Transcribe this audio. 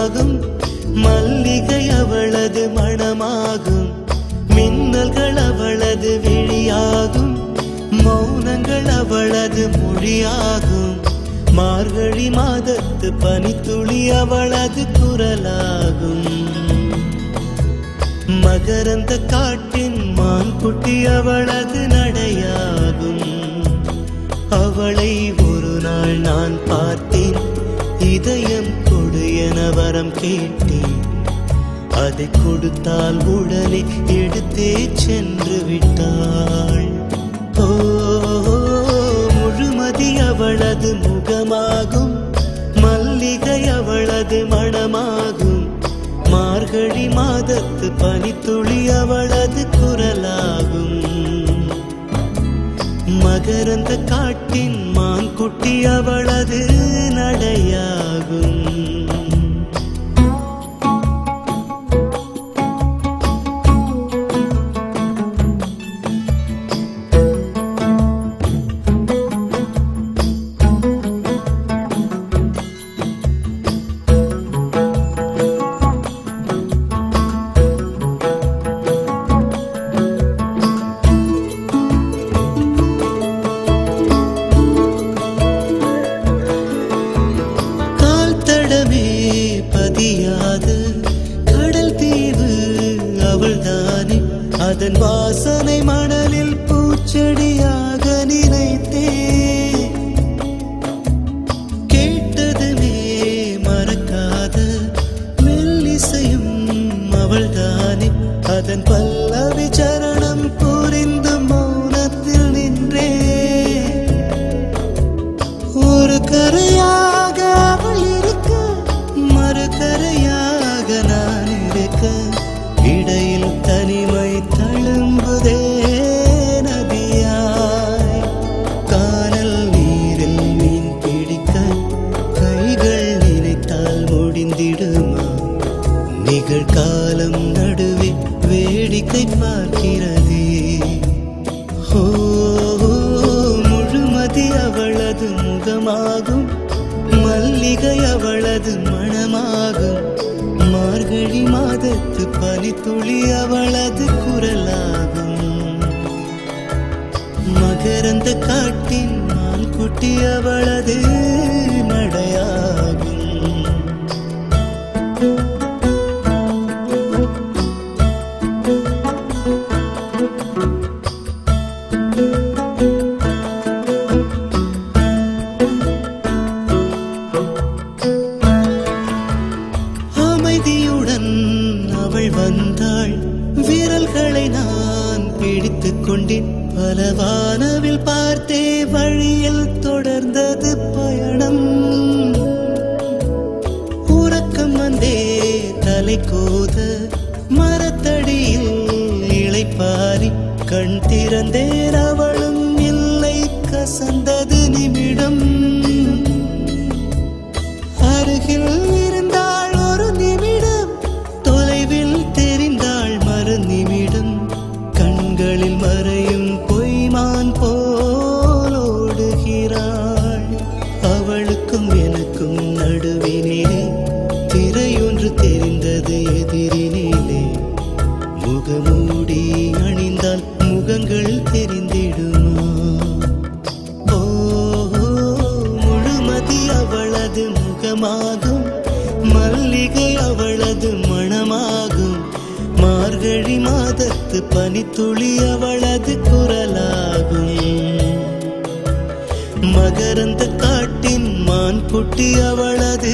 விழியாகும், மல்லிகை அவளது மணமாகும், மின்னல்கள் அவளது விழியாகும், மௌனங்கள் அவளது மொழியாகும், மார்கழி மாதத்து பனித்துளி அவளது குரலாகும். மகரந்த காட்டின் மான்குட்டி அவளது நடையாகும். அவளை ஒரு நாள் நான் பார்த்தேன், இதயம் கொடு என வரம் கேட்டேன். அதை கொடுத்தால் உடனே எடுத்தே சென்று விட்டாள். ஓ, முழுமதி அவளது முகமாகும், மல்லிகை அவளது மணமாகும், மார்கழி மாதத்து பனித்துளி அவளது குரலாகும். மகரந்த காட்டின் மான்குட்டி அவளது நடையாகும். கடல் தீவு அவள்தானே, அதன் வாசனை மணலில் பூச்செடியாக நினைத்தே. கேட்டதுமே மறக்காத மெல்லிசையும் அவள்தானே, அதன் பல்லவி சரணம் புரிந்து மௌனத்தில் நின்றே. ஒரு கரையாக அவள் இருக்க, மறுகரையாக நான் இருக்க, இடையில் தனிமை தழும்புதே நதியாய். கானல் நீரில் மீன் பிடிக்க கைகள் நினைத்தால் முடிந்திடுமா? நிகழ்காலம் நடுவே வேடிக்கை பார்க்கிறதே. ஓ, முழுமதி அவளது முகமாகும், மல்லிகை அவளது மணமாகும், மார்கழி மாதத்து பனித்துளி அவளது குரலாகும். மகரந்த காட்டின் மான்குட்டி அவளது நடையாகும். அமைதியுடன் அவள் வந்தாள், விரல்களை நான் பிடித்துக் கொண்டேன். பல வானவில் பார்த்தே வழியில் தொடர்ந்தது பயணம். உறக்கம் வந்தே தலை கோத மரத்தடியில் இளைப்பாரி கண் திறந்தேன், அவளும் இல்லை. கசந்தது நிமிடம். அருகில் இருந்தாள் ஒரு நிமிடம், தொலைவில் தெரிந்தாள் மறு நிமிடம். கண்களில் மறையும் பொய்மான் போலோடுகிறாள். அவளுக்கும் எனக்கும் நடுவினிலே திரையொன்று தெரிந்தது எதிரினிலே. முகமூடி அணிந்தால் முகங்கள் தெரிந்திடுமா? ஓ, முழுமதி அவளது முகமாகும், மல்லிகை அவளது மணமாகும், மார்கழி மாதத்து பனித்துளி அவளது குரலாகும். மகரந்த காட்டின் மான்குட்டி அவளது